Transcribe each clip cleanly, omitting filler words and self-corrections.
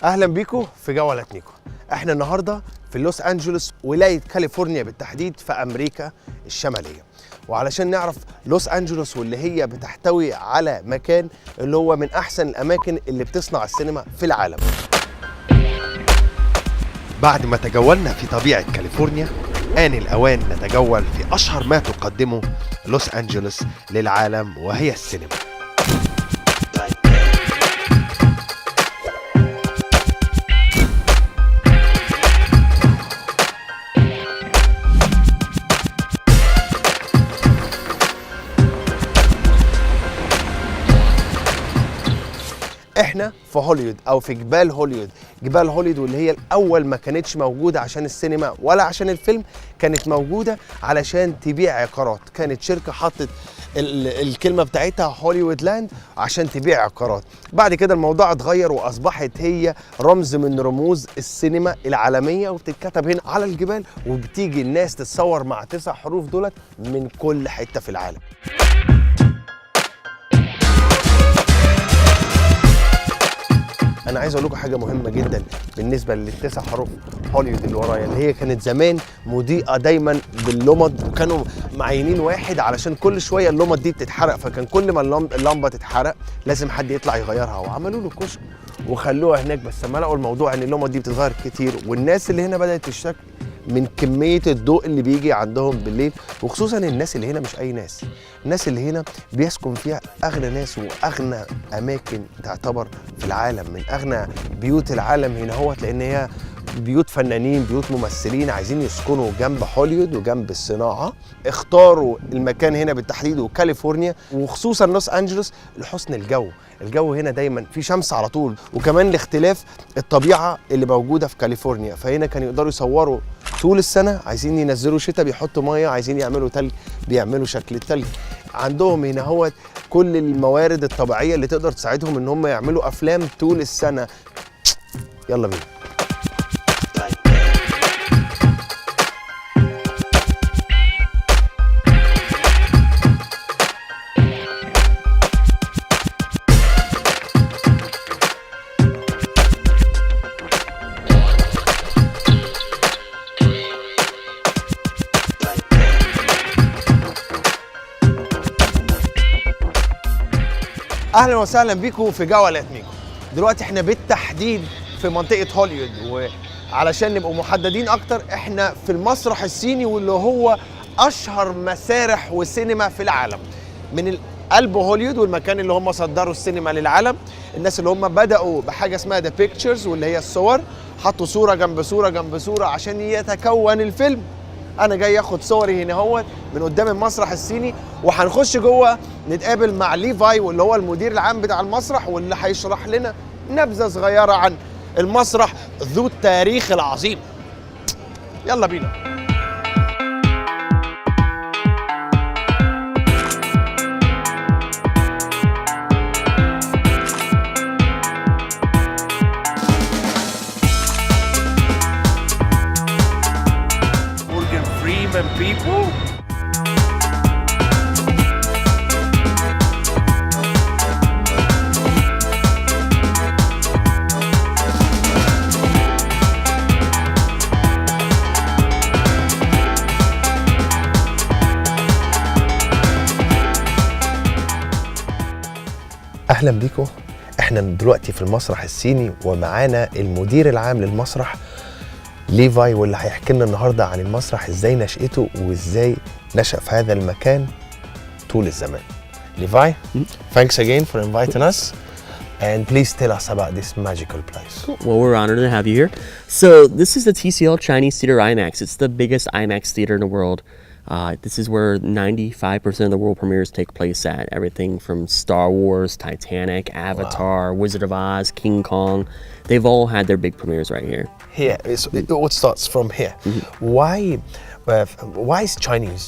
اهلا بيكم في جولات ميكو. احنا النهارده في لوس انجلوس، ولايه كاليفورنيا بالتحديد في امريكا الشماليه. وعلشان نعرف لوس انجلوس واللي هي بتحتوي على مكان اللي هو من احسن الاماكن اللي بتصنع السينما في العالم. بعد ما تجولنا في طبيعه كاليفورنيا، آن الأوان نتجول في أشهر ما تقدمه لوس أنجلوس للعالم، وهي السينما. احنا في هوليوود او في جبال هوليوود. جبال هوليوود واللي هي الاول ما كانتش موجوده عشان السينما ولا عشان الفيلم، كانت موجوده علشان تبيع عقارات. كانت شركه حطت الكلمه بتاعتها هوليوود لاند عشان تبيع عقارات. بعد كده الموضوع اتغير واصبحت هي رمز من رموز السينما العالميه، وبتتكتب هنا على الجبال، وبتيجي الناس تتصور مع 9 حروف دولت من كل حته في العالم. أنا عايز أقول لكم حاجة مهمة جدا بالنسبة لل9 حروف هوليوود اللي ورايا، اللي هي كانت زمان مضيئة دايما باللمض، وكانوا معينين واحد علشان كل شوية اللمض دي بتتحرق، فكان كل ما اللمبة تتحرق لازم حد يطلع يغيرها، وعملوا له كشك وخلوها هناك. بس لما لقوا الموضوع إن اللمض دي بتتغير كتير، والناس اللي هنا بدأت تشتكي من كمية الضوء اللي بيجي عندهم بالليل، وخصوصا الناس اللي هنا مش أي ناس، الناس اللي هنا بيسكن فيها أغنى ناس وأغنى أماكن تعتبر في العالم، من أغنى بيوت العالم هنا هو، لأن هي بيوت فنانين، بيوت ممثلين عايزين يسكنوا جنب هوليوود وجنب الصناعة. اختاروا المكان هنا بالتحديد وكاليفورنيا، وخصوصا لوس أنجلوس لحسن الجو. الجو هنا دايما في شمس على طول، وكمان لاختلاف الطبيعة اللي موجودة في كاليفورنيا. فهنا كانوا يقدروا يصوروا طول السنة. عايزين ينزلوا شتاء بيحطوا مية، عايزين يعملوا تلج بيعملوا شكل التلج. عندهم هنا هو كل الموارد الطبيعية اللي تقدر تساعدهم ان هم يعملوا افلام طول السنة. يلا بينا. اهلا وسهلا بيكم في جولات ميكو. دلوقتي احنا بالتحديد في منطقه هوليوود، وعلشان نبقوا محددين اكتر احنا في المسرح الصيني، واللي هو اشهر مسارح وسينما في العالم. من قلب هوليوود والمكان اللي هم صدروا السينما للعالم، الناس اللي هم بداوا بحاجه اسمها ذا بيكتشرز، واللي هي الصور، حطوا صوره جنب صوره جنب صوره عشان يتكون الفيلم. انا جاي اخد صوري هنا هو من قدام المسرح الصيني، وهنخش جوه نتقابل مع ليفاي واللي هو المدير العام بتاع المسرح، واللي هيشرح لنا نبذه صغيره عن المسرح ذو التاريخ العظيم. يلا بينا. People. اهلا بيكم. احنا دلوقتي في المسرح الصيني، ومعانا المدير العام للمسرح ليفاي، واللي هيحكي لنا النهارده عن المسرح ازاي نشأته وازاي نشأ في هذا المكان طول الزمان. ليفاي, thanks again for inviting us, and please tell us about this magical place. Well, we're honored to have you here. So this is the TCL Chinese Theater IMAX. It's the biggest IMAX theater in the world. This is where 95% of the world premieres take place at. Everything from Star Wars, Titanic, Avatar, wow, Wizard of Oz, King Kong. They've all had their big premieres right here. Here, it all starts from here. Why is Chinese?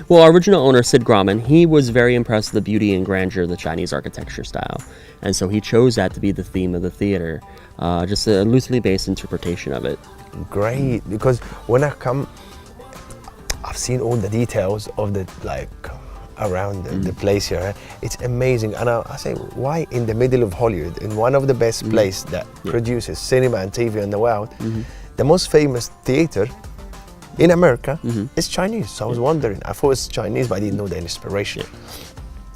Well, our original owner, Sid Grauman, he was very impressed with the beauty and grandeur of the Chinese architecture style. And so he chose that to be the theme of the theater, just a loosely based interpretation of it. Great, because when I come, I've seen all the details of the around the place here. It's amazing. And I say, why in the middle of Hollywood, in one of the best places that produces cinema and TV in the world, the most famous theater in America is Chinese. So I was wondering, I thought it's Chinese, but I didn't know the inspiration.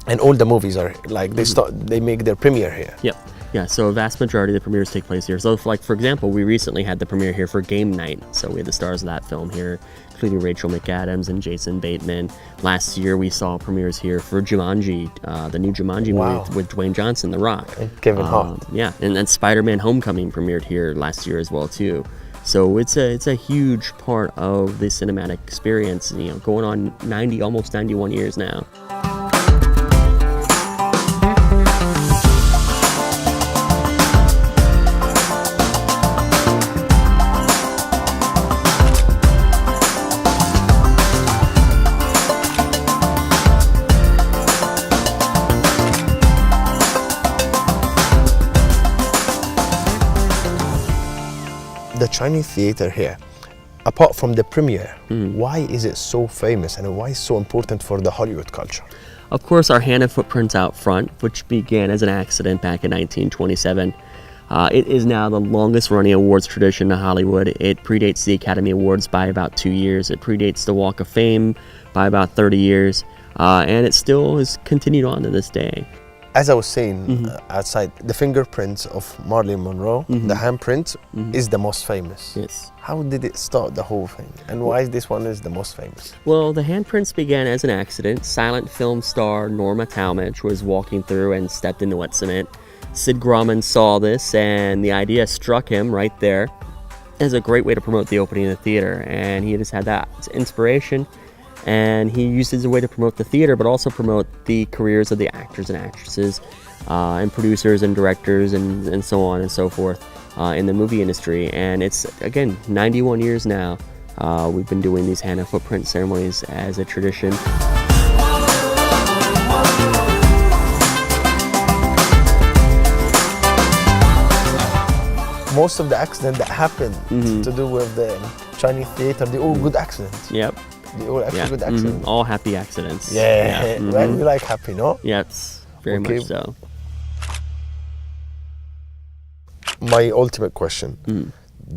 And all the movies are like, they make their premiere here. Yep. Yeah, so a vast majority of the premieres take place here. So, like, for example, we recently had the premiere here for Game Night. So we had the stars of that film here, including Rachel McAdams and Jason Bateman. Last year, we saw premieres here for Jumanji, the new Jumanji movie with Dwayne Johnson, The Rock. And Kevin Hart. Yeah, and then Spider-Man Homecoming premiered here last year as well, too. So it's a huge part of the cinematic experience, you know, going on almost 91 years now. The Chinese theater here, apart from the premiere, why is it so famous and why is it so important for the Hollywood culture? Of course, our hand and footprints out front, which began as an accident back in 1927. It is now the longest running awards tradition in Hollywood. It predates the Academy Awards by about 2 years. It predates the Walk of Fame by about 30 years. And it still is continued on to this day. As I was saying outside, the fingerprints of Marilyn Monroe, the handprint, is the most famous. Yes. How did it start, the whole thing? And why is this one is the most famous? Well, the handprints began as an accident. Silent film star Norma Talmadge was walking through and stepped into wet cement. Sid Grauman saw this, and the idea struck him right there as a great way to promote the opening of the theater. And he just had that inspiration. And he used it as a way to promote the theater, but also promote the careers of the actors and actresses, and producers and directors and so on and so forth in the movie industry. And it's, again, 91 years now. We've been doing these hand and footprint ceremonies as a tradition. Most of the accidents that happen to do with the Chinese theater, they're all good accidents. Yep. They're all actually good accidents. All happy accidents. Yeah. Right? We like happy, no? Yes, very much so. My ultimate question.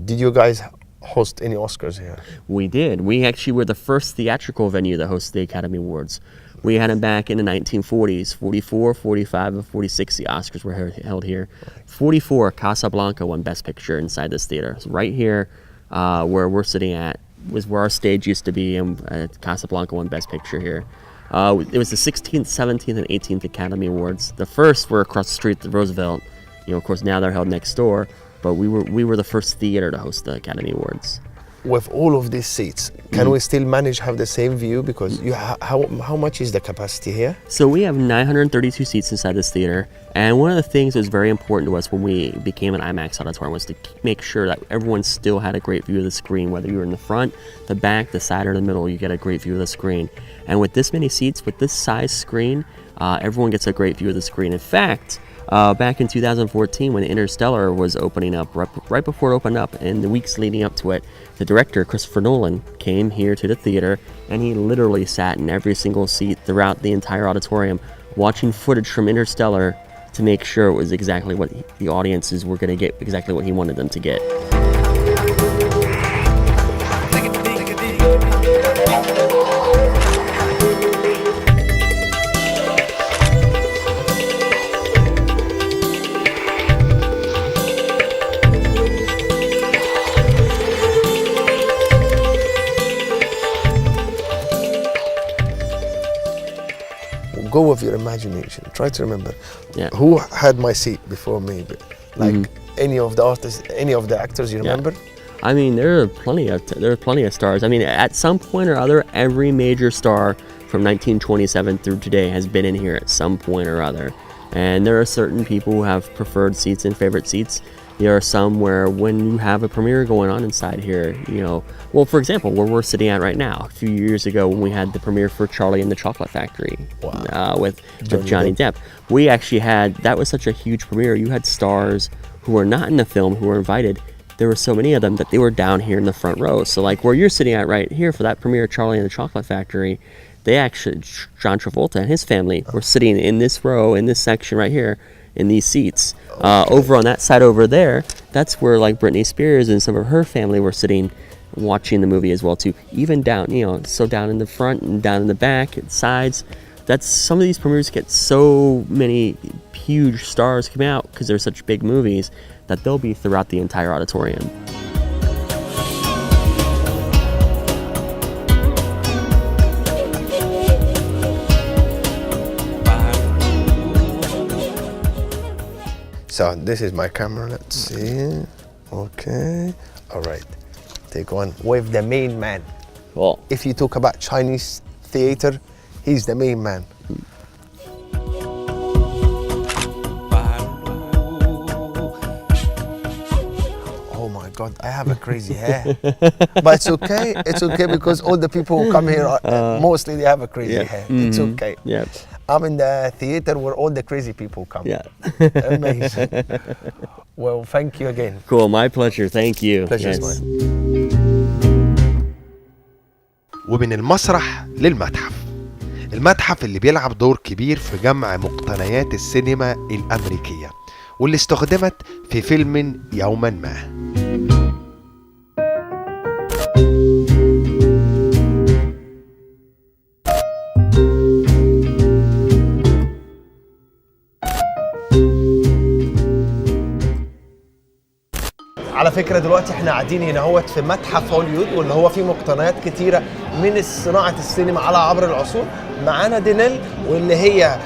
Did you guys host any Oscars here? We did. We actually were the first theatrical venue that hosted the Academy Awards. We had them back in the 1940s. 44, 45, and 46, the Oscars were held here. 44, Casablanca won Best Picture inside this theater. So right here, where we're sitting at, was where our stage used to be, and Casablanca won Best Picture here. It was the 16th, 17th, and 18th Academy Awards. The first were across the street at Roosevelt. You know, of course, now they're held next door, but we were the first theater to host the Academy Awards. With all of these seats, can we still manage to have the same view? Because you how much is the capacity here? So we have 932 seats inside this theater, and one of the things that was very important to us when we became an IMAX auditorium was to make sure that everyone still had a great view of the screen. Whether you were in the front, the back, the side, or the middle, you get a great view of the screen. And with this many seats, with this size screen, everyone gets a great view of the screen. In fact, back in 2014, when Interstellar was opening up, right before it opened up, and the weeks leading up to it, the director, Christopher Nolan, came here to the theater, and he literally sat in every single seat throughout the entire auditorium, watching footage from Interstellar to make sure it was exactly what the audiences were going to get, exactly what he wanted them to get. Go with your imagination. Try to remember. Who had my seat before me? Like any of the artists, any of the actors you remember? I mean, there are plenty of stars. I mean, at some point or other, every major star from 1927 through today has been in here at some point or other. And there are certain people who have preferred seats and favorite seats. There are some where when you have a premiere going on inside here, you know, well, for example, where we're sitting at right now, a few years ago when we had the premiere for Charlie and the Chocolate Factory with Johnny Depp. We actually had, that was such a huge premiere. You had stars who were not in the film who were invited. There were so many of them that they were down here in the front row. So like where you're sitting at right here for that premiere, Charlie and the Chocolate Factory, they actually, John Travolta and his family were sitting in this row, in this section right here, in these seats. Over on that side over there, that's where like Britney Spears and some of her family were sitting watching the movie as well too. Even down, so down in the front and down in the back and sides. That's some of these premieres get so many huge stars come out because they're such big movies that they'll be throughout the entire auditorium. So this is my camera, let's see. Okay, all right. Take one with the main man. Cool. If you talk about Chinese theater, he's the main man. Oh my God, I have a crazy hair. But it's okay because all the people who come here, mostly they have a crazy hair. It's okay. Yeah. I'm in the theater where all the crazy people come. Yeah. Amazing. Well, thank you again. Cool, my pleasure. Thank you. Pleasure is mine. ومن المسرح للمتحف. المتحف اللي بيلعب دور كبير في جمع مقتنيات السينما الأمريكية واللي استخدمت في فيلم يوما ما. على فكرة دلوقتي احنا قاعدين هنا هوت في متحف هوليوود واللي هو فيه مقتنيات كتيرة من صناعة السينما على عبر العصور. معانا دينيل واللي هي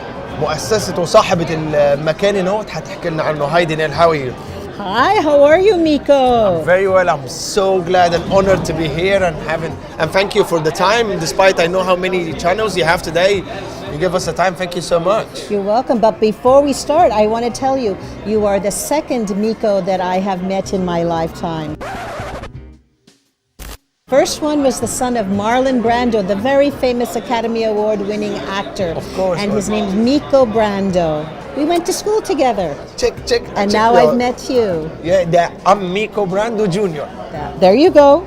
مؤسسة وصاحبة المكان هنا هوت هتحكي لنا عنه. Hi Danielle, how are you? Hi, how are you, Miko? Very well. I'm so glad and honored to be here and thank you for the time. Despite I know how many channels you have today, you give us the time. Thank you so much. You're welcome. But before we start, I want to tell you, you are the second Miko that I have met in my lifetime. First one was the son of Marlon Brando, the very famous Academy Award-winning actor. Of course. And his name's Miko Brando. We went to school together. Check. And now I've met you. Yeah, I'm Miko Brando Jr. There you go.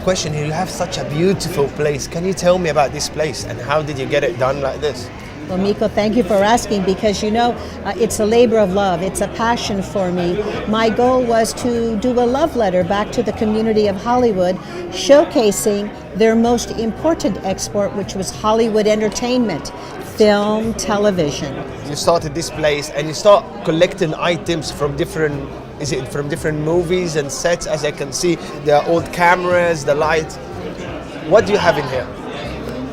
Question here, you have such a beautiful place. Can you tell me about this place and how did you get it done like this? Well, Miko, thank you for asking because, it's a labor of love. It's a passion for me. My goal was to do a love letter back to the community of Hollywood, showcasing their most important export, which was Hollywood entertainment, film, television. You started this place and you start collecting items from different movies and sets, as I can see, the old cameras, the lights. What do you have in here?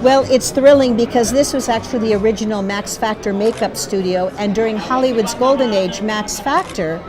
Well, it's thrilling because this was actually the original Max Factor makeup studio, and during Hollywood's golden age, Max Factor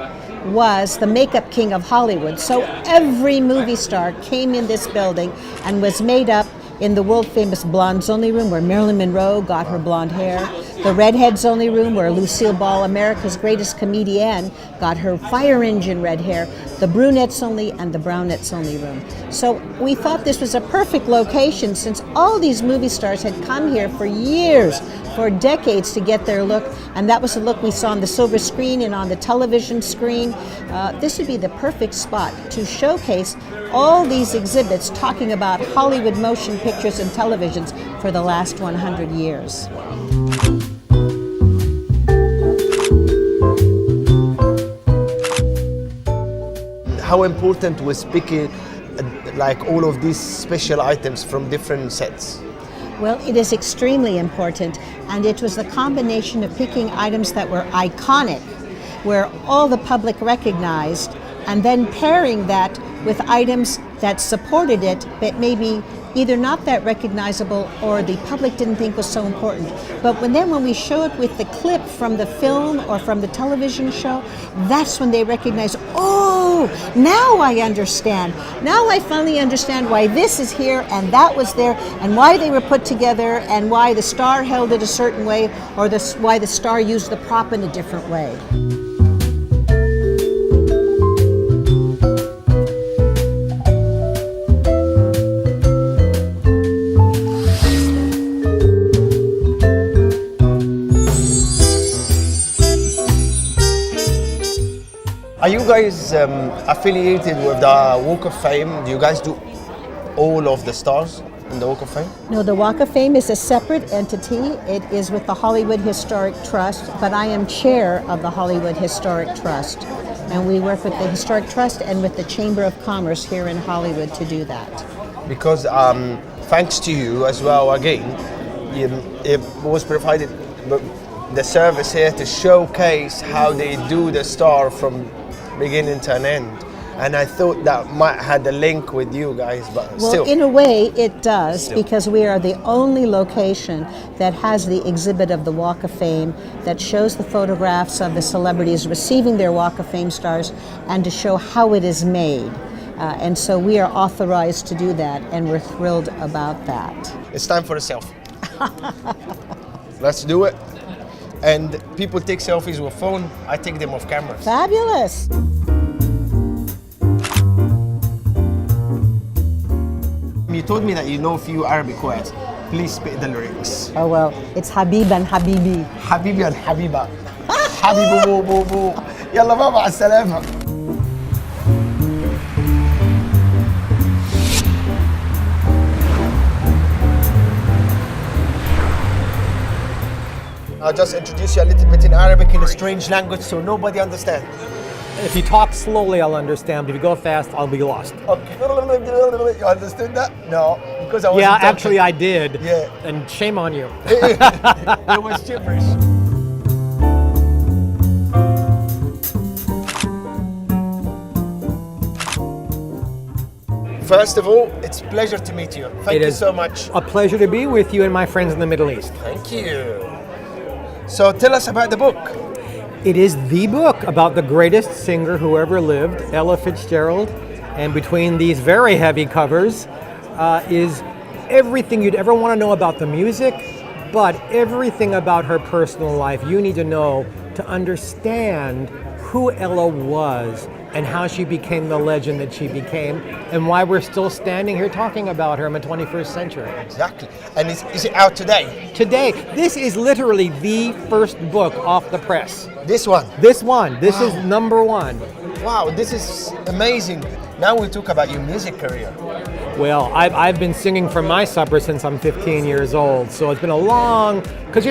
was the makeup king of Hollywood. So every movie star came in this building and was made up in the world famous Blondes Only room where Marilyn Monroe got her blonde hair, the Redheads Only room where Lucille Ball, America's greatest comedian, got her fire engine red hair, the Brunettes Only and the Brownettes Only room. So we thought this was a perfect location since all these movie stars had come here for years, for decades to get their look, and that was the look we saw on the silver screen and on the television screen. This would be the perfect spot to showcase all these exhibits talking about Hollywood motion pictures and televisions for the last 100 years. How important was picking like all of these special items from different sets? Well, it is extremely important, and it was the combination of picking items that were iconic, where all the public recognized, and then pairing that with items that supported it, but maybe either not that recognizable or the public didn't think was so important. But when we show it with the clip from the film or from the television show, that's when they recognize, oh, now I understand. Now I finally understand why this is here and that was there and why they were put together and why the star held it a certain way or why the star used the prop in a different way. Are you guys affiliated with the Walk of Fame? Do you guys do all of the stars in the Walk of Fame? No, the Walk of Fame is a separate entity. It is with the Hollywood Historic Trust, but I am chair of the Hollywood Historic Trust. And we work with the Historic Trust and with the Chamber of Commerce here in Hollywood to do that. Because thanks to you as well, again, it was provided the service here to showcase how they do the star from beginning to an end. And I thought that might had a link with you guys, but Well, still. in a way, it does, Still. because we are the only location that has the exhibit of the Walk of Fame that shows the photographs of the celebrities receiving their Walk of Fame stars and to show how it is made. And so we are authorized to do that, and we're thrilled about that. It's time for a selfie. Let's do it. And people take selfies with phone, I take them off cameras. Fabulous! You told me that you know a few Arabic words. Please spit the lyrics. Oh, well, it's Habib and Habibi. حبيبي and حبيبة. حبيبو بو بو بو. يلا بابا على السلامة. I'll just introduce you a little bit in Arabic in a strange language so nobody understands. If you talk slowly, I'll understand. But if you go fast, I'll be lost. Okay. You understood that? No, because I wasn't Yeah, talking. actually, I did. Yeah. And shame on you. It was gibberish. First of all, it's a pleasure to meet you. Thank It you is so much. a pleasure to be with you and my friends in the Middle East. Thank you. So tell us about the book. It is the book about the greatest singer who ever lived, Ella Fitzgerald. And between these very heavy covers is everything you'd ever want to know about the music, but everything about her personal life you need to know to understand who Ella was and how she became the legend that she became, and why we're still standing here talking about her in the 21st century. Exactly. And is it out today? Today, this is literally the first book off the press. This one. This is number one. Wow, this is amazing. Now we'll talk about your music career. Well, I've been singing from my supper since I'm 15 years old, so it's been a long, because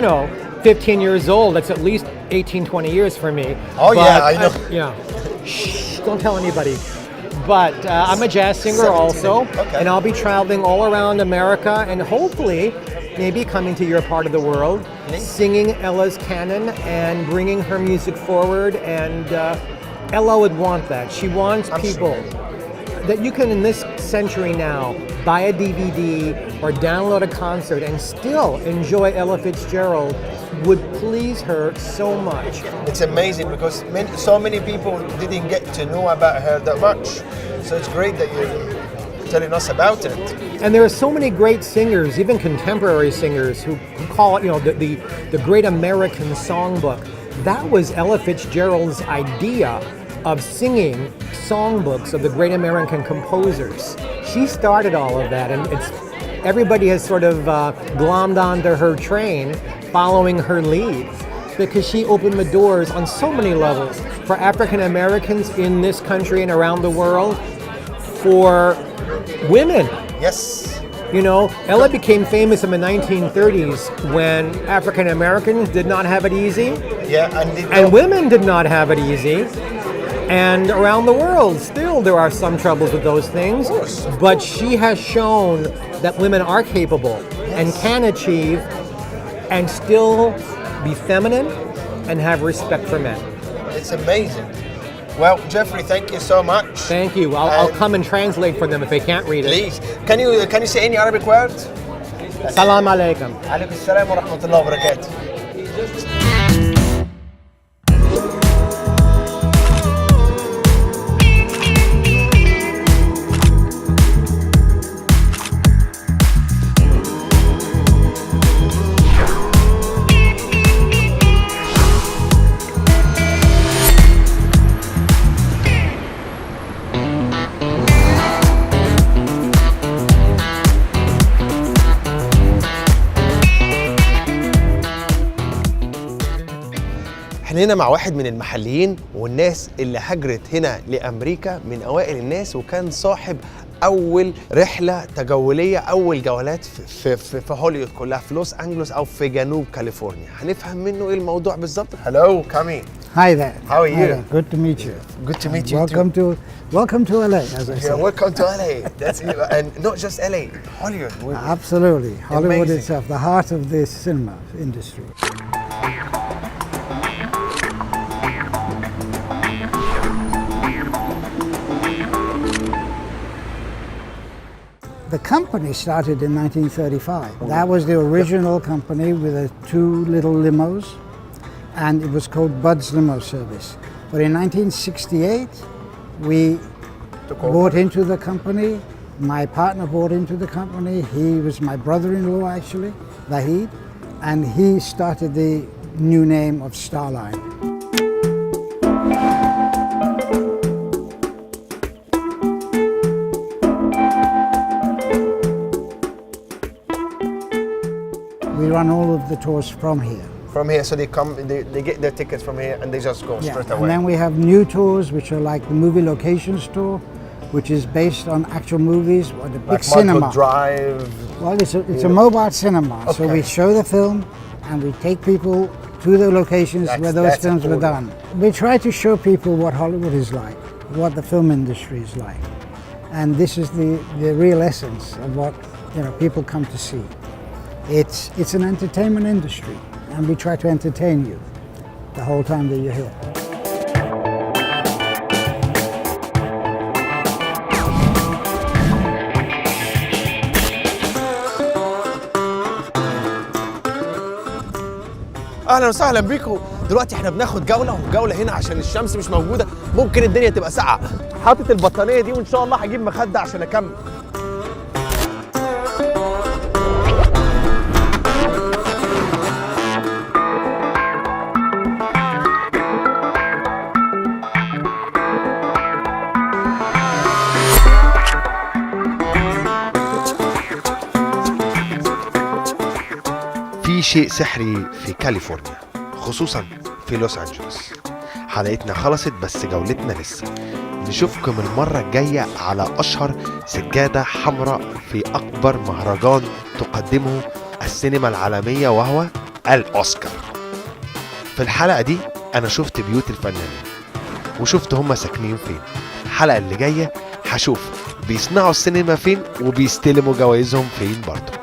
15 years old, that's at least 18, 20 years for me. Oh, yeah, I know. Shh, don't tell anybody. But I'm a jazz singer 17. also, Okay. and I'll be traveling all around America and hopefully maybe coming to your part of the world, singing Ella's canon and bringing her music forward. And Ella would want that. She wants people that you can, in this century now, buy a DVD or download a concert and still enjoy Ella Fitzgerald would please her so much. It's amazing because so many people didn't get to know about her that much. So it's great that you're telling us about it. And there are so many great singers, even contemporary singers, who call it, the Great American Songbook. That was Ella Fitzgerald's idea of singing songbooks of the great American composers. She started all of that, and everybody has sort of glommed onto her train, following her lead, because she opened the doors on so many levels for African Americans in this country and around the world, for women. Yes. Ella became famous in the 1930s when African Americans did not have it easy, Yeah, and women did not have it easy. And around the world, still there are some troubles with those things. But she has shown that women are capable and can achieve and still be feminine and have respect for men. It's amazing. Well, Jeffrey, thank you so much. Thank you. I'll come and translate for them if they can't read it. Please, can you say any Arabic words? Salam alaikum. عليكم السلام ورحمة الله وبركاته. احنا هنا مع واحد من المحليين والناس اللي هجرت هنا لأمريكا، من أوائل الناس، وكان صاحب أول رحلة تجولية، أول جولات في هوليوود كلها، في لوس أنجلوس أو في جنوب كاليفورنيا. هنفهم منه إيه الموضوع بالظبط. Hello, come in. Hi there. How are you? Hi there. Good to meet you. Good to meet you Welcome to LA, as I Yeah, say. welcome to LA. That's it. And not just LA, Hollywood. Absolutely. Hollywood Amazing. itself, the heart of the cinema industry. The company started in 1935. That was the original company with the two little limos, and it was called Bud's Limo Service. But in 1968, we bought into the company. My partner bought into the company. He was my brother-in-law, actually, Vahid, and he started the new name of Starline. We run all of the tours from here. From here, so they come, they get their tickets from here and they just go straight away. And then we have new tours, which are like the movie locations tour, which is based on actual movies or the big Like cinema. Marco Drive. Well, it's a mobile cinema, so Okay. we show the film and we take people to the locations where those that's films were important. done. We try to show people what Hollywood is like, what the film industry is like, and this is the real essence of what people come to see. It's an entertainment industry, and we try to entertain you the whole time that you're here. اهلا وسهلا بيكم. دلوقتي احنا بناخد جوله هنا عشان الشمس مش موجوده، ممكن الدنيا تبقى ساقعه. حاطط البطانيه دي وان شاء الله هجيب مخده عشان اكمل. في شيء سحري في كاليفورنيا، خصوصا في لوس أنجلوس. حلقتنا خلصت بس جولتنا لسه. نشوفكم المرة الجاية على أشهر سجادة حمراء في أكبر مهرجان تقدمه السينما العالمية، وهو الأوسكار. في الحلقة دي أنا شفت بيوت الفنانين وشفت هم ساكنين فين. الحلقة اللي جاية هشوف بيصنعوا السينما فين وبيستلموا جوائزهم فين برضه.